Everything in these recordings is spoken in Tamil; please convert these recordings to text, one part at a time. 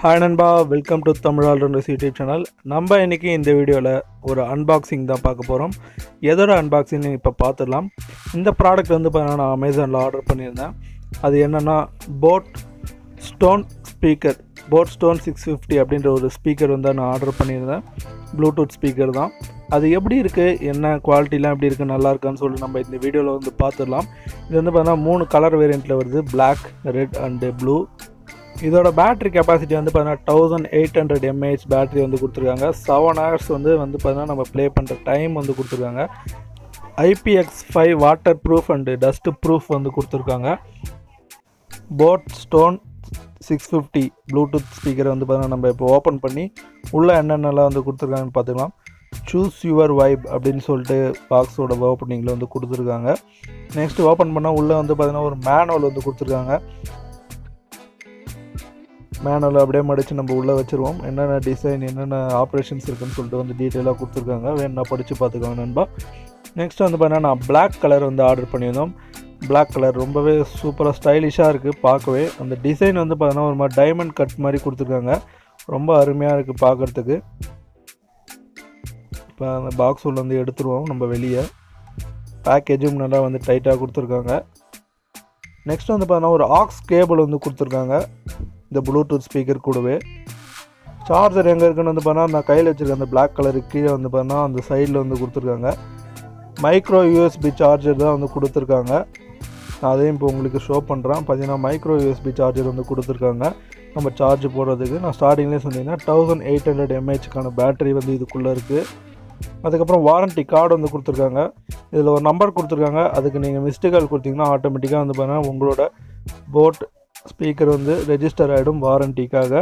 ஹாய் நண்பா, welcome to Allrounders YouTube channel. நம்ம இன்றைக்கி இந்த வீடியோவில் ஒரு அன்பாக்சிங் தான் பார்க்க போகிறோம். எதோட அன்பாக்சிங் இப்போ பார்த்துடலாம். இந்த ப்ராடக்ட் வந்து பார்த்தீங்கன்னா நான் அமேசானில் ஆர்டர் பண்ணியிருந்தேன். அது என்னென்னா போட் ஸ்டோன் 650 அப்படின்ற ஒரு ஸ்பீக்கர் வந்து நான் ஆர்டர் பண்ணியிருந்தேன். ப்ளூடூத் ஸ்பீக்கர் தான். அது எப்படி இருக்குது, என்ன குவாலிட்டிலாம் எப்படி இருக்குது, நல்லா இருக்கான்னு சொல்லி நம்ம இந்த வீடியோவில் வந்து பார்த்துடலாம். இது வந்து பார்த்தீங்கன்னா 3 கலர் வேரியண்ட்டில் வருது, Black, Red அண்டு ப்ளூ. இதோட பேட்ரி கெப்பாசிட்டி வந்து பார்த்தீங்கன்னா 1800 mAh பேட்ரி வந்து கொடுத்துருக்காங்க. 7 hours வந்து பார்த்தீங்கன்னா நம்ம ப்ளே பண்ணுற டைம் வந்து கொடுத்துருக்காங்க. IPX5 water proof and dust proof வந்து கொடுத்துருக்காங்க. போட் ஸ்டோன் 650 ப்ளூடூத் ஸ்பீக்கரை வந்து பார்த்தீங்கன்னா நம்ம இப்போ ஓப்பன் பண்ணி உள்ளே என்னென்னலாம் வந்து கொடுத்துருக்காங்கன்னு பார்த்துக்கலாம். சூஸ் யுவர் வைப் அப்படின்னு சொல்லிட்டு பாக்ஸோட ஓப்பனிங்கில் வந்து கொடுத்துருக்காங்க. நெக்ஸ்ட்டு ஓப்பன் பண்ணால் உள்ளே வந்து பார்த்தீங்கன்னா ஒரு மேனுவல் வந்து கொடுத்துருக்காங்க. மேனுவல் அப்படியே மடித்து நம்ம உள்ளே வச்சுருவோம். என்னென்ன டிசைன், என்னென்ன ஆப்ரேஷன்ஸ் இருக்குதுன்னு சொல்லிட்டு வந்து டீட்டெயிலாக கொடுத்துருக்காங்க. வேணுன்னா படித்து பார்த்துக்கோங்க நண்பா. நெக்ஸ்ட் வந்து பார்த்தீங்கன்னா நான் பிளாக் கலர் வந்து ஆர்டர் பண்ணியிருந்தோம். பிளாக் கலர் ரொம்பவே சூப்பராக ஸ்டைலிஷாக இருக்குது பார்க்கவே. அந்த டிசைன் வந்து பார்த்தீங்கன்னா ஒரு மாதிரி டைமண்ட் கட் மாதிரி கொடுத்துருக்காங்க. ரொம்ப அருமையாக இருக்குது பார்க்குறதுக்கு. இப்போ அந்த பாக்ஸ் உள்ள வந்து எடுத்துருவோம் நம்ம வெளியே. பேக்கேஜும் நல்லா வந்து டைட்டாக கொடுத்துருக்காங்க. நெக்ஸ்ட் வந்து பார்த்தீங்கன்னா ஒரு ஆக்ஸ் கேபிள் வந்து கொடுத்துருக்காங்க இந்த ப்ளூடூத் ஸ்பீக்கர் கூடவே. சார்ஜர் எங்கே இருக்குன்னு வந்து பார்த்தா நான் கையில் வச்சுருக்கேன். அந்த பிளாக் கலருக்கு கீழே வந்து பார்த்தா அந்த சைடில் வந்து கொடுத்துருக்காங்க. மைக்ரோ யூஎஸ்பி சார்ஜர் தான் வந்து கொடுத்துருக்காங்க. நான் அதையும் இப்போ உங்களுக்கு ஷோ பண்ணுறேன். பார்த்தீங்கன்னா மைக்ரோ யூஎஸ்பி சார்ஜர் வந்து கொடுத்துருக்காங்க நம்ம சார்ஜ் போடுறதுக்கு. நான் ஸ்டார்டிங்லேயே சொன்னீங்கன்னா 1800 mAhக்கான பேட்டரி வந்து இதுக்குள்ளே இருக்குது. அதுக்கப்புறம் வாரண்ட்டி கார்டு வந்து கொடுத்துருக்காங்க. இதில் ஒரு நம்பர் கொடுத்துருக்காங்க. அதுக்கு நீங்கள் மிஸ்டு கால் கொடுத்தீங்கன்னா ஆட்டோமேட்டிக்காக வந்து பார்த்தீங்கன்னா உங்களோட போட் ஸ்பீக்கர் வந்து ரெஜிஸ்டர் ஆகிடும் வாரண்டிக்காக.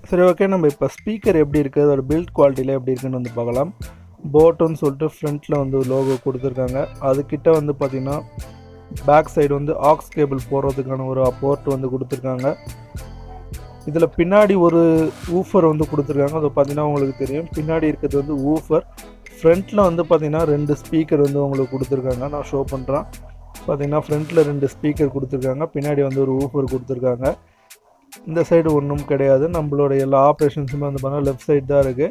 சரி, ஓகே. நம்ம இப்போ ஸ்பீக்கர் எப்படி இருக்குது, அதோட பில்ட் குவாலிட்டியில் எப்படி இருக்குன்னு வந்து பார்க்கலாம். போட்டுன்னு சொல்லிட்டு ஃப்ரண்ட்டில் வந்து லோகோ கொடுத்துருக்காங்க. அதுக்கிட்ட வந்து பார்த்திங்கன்னா பேக் சைடு வந்து ஆக்ஸ் கேபிள் போடுறதுக்கான ஒரு போர்ட் வந்து கொடுத்துருக்காங்க. இதில் பின்னாடி ஒரு ஊஃபர் வந்து கொடுத்துருக்காங்க. அது பார்த்திங்கன்னா உங்களுக்கு தெரியும். பின்னாடி இருக்கிறது வந்து ஊஃபர். ஃப்ரண்ட்டில் வந்து பார்த்திங்கன்னா 2 ஸ்பீக்கர் வந்து உங்களுக்கு கொடுத்துருக்காங்க. நான் ஷோ பண்ணுறேன். பார்த்திங்கன்னா ஃப்ரண்ட்டில் 2 ஸ்பீக்கர் கொடுத்துருக்காங்க. பின்னாடி வந்து ஒரு ஊஃபர் கொடுத்துருக்காங்க. இந்த சைடு ஒன்றும் கிடையாது. நம்மளோட எல்லா ஆப்ரேஷன்ஸுமே வந்து பார்த்தீங்கன்னா லெஃப்ட் சைடு தான் இருக்குது.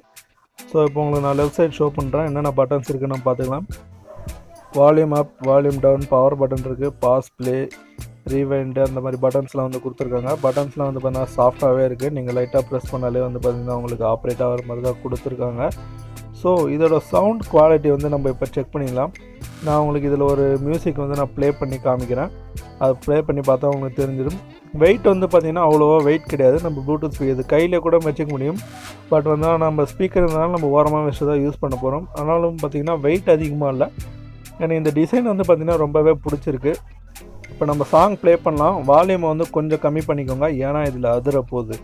ஸோ இப்போ உங்களுக்கு நான் லெஃப்ட் சைடு ஷோ பண்ணுறேன். என்னென்ன பட்டன்ஸ் இருக்குன்னு நம்ம பார்த்துக்கலாம். Volume up, volume down, power button இருக்குது, பாஸ், ப்ளே, ரீவைண்டு, அந்த மாதிரி பட்டன்ஸ்லாம் வந்து கொடுத்துருக்காங்க. பட்டன்ஸ்லாம் வந்து பார்த்தீங்கன்னா சாஃப்டாகவே இருக்குது. நீங்கள் லைட்டாக ப்ரெஸ் பண்ணாலே வந்து பார்த்திங்கன்னா உங்களுக்கு ஆப்ரேட் ஆகிற மாதிரி தான் கொடுத்துருக்காங்க. ஸோ இதோட சவுண்ட் குவாலிட்டி வந்து நம்ம இப்போ செக் பண்ணிக்கலாம். நான் உங்களுக்கு இதில் ஒரு மியூசிக் வந்து நான் ப்ளே பண்ணி காமிக்கிறேன். அதை ப்ளே பண்ணி பார்த்தா உங்களுக்கு தெரிஞ்சிடும். வெயிட் வந்து பார்த்திங்கன்னா அவ்வளோவா வெயிட் கிடையாது. நம்ம ப்ளூடூத் ஸ்பீக்கர் இது கையில் கூட வச்சுக்க முடியும். பட் வந்து நம்ம ஸ்பீக்கர் இருந்தாலும் நம்ம ஓரமாக வச்சு தான் யூஸ் பண்ண போகிறோம். ஆனாலும் பார்த்திங்கன்னா வெயிட் அதிகமாக இல்லை. எனக்கு இந்த டிசைன் வந்து பார்த்திங்கன்னா ரொம்பவே பிடிச்சிருக்கு. இப்போ நம்ம சாங் ப்ளே பண்ணலாம். வால்யூமை வந்து கொஞ்சம் கம்மி பண்ணிக்கோங்க, ஏன்னா இதில் அதிர போகுது.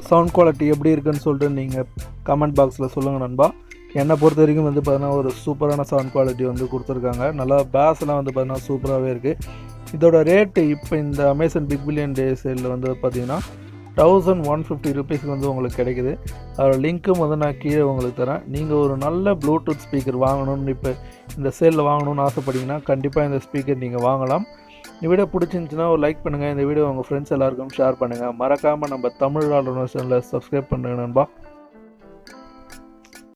சவுண்ட் குவாலிட்டி எப்படி இருக்குன்னு சொல்லிட்டு நீங்கள் கமெண்ட் பாக்ஸில் சொல்லுங்கள் நண்பா. என்னை பொறுத்த வரைக்கும் வந்து பார்த்தீங்கன்னா ஒரு சூப்பரான சவுண்ட் குவாலிட்டி வந்து கொடுத்துருக்காங்க. நல்லா பேஸ்லாம் வந்து பார்த்தீங்கன்னா சூப்பராகவே இருக்குது. இதோட ரேட்டு இப்போ இந்த அமேசான் பிக் பில்லியன் டே சேலில் வந்து பார்த்தீங்கன்னா 1150 ரூபீஸ்க்கு வந்து உங்களுக்கு கிடைக்குது. அதோட லிங்க்கும் வந்து நான் கீழே உங்களுக்கு தரேன். நீங்கள் ஒரு நல்ல ப்ளூடூத் ஸ்பீக்கர் வாங்கணும்னு இப்போ இந்த சேலில் வாங்கணும்னு ஆசைப்பட்டீங்கன்னா கண்டிப்பாக இந்த ஸ்பீக்கர் நீங்கள் வாங்கலாம். இந்த வீடியோ பிடிச்சிருந்துச்சுன்னா ஒரு லைக் பண்ணுங்கள். இந்த வீடியோ உங்கள் ஃப்ரெண்ட்ஸ் எல்லாருக்கும் ஷேர் பண்ணுங்கள். மறக்காமல் நம்ம Allrounders சேனலை சப்ஸ்கிரைப் பண்ணுங்கள் நண்பா.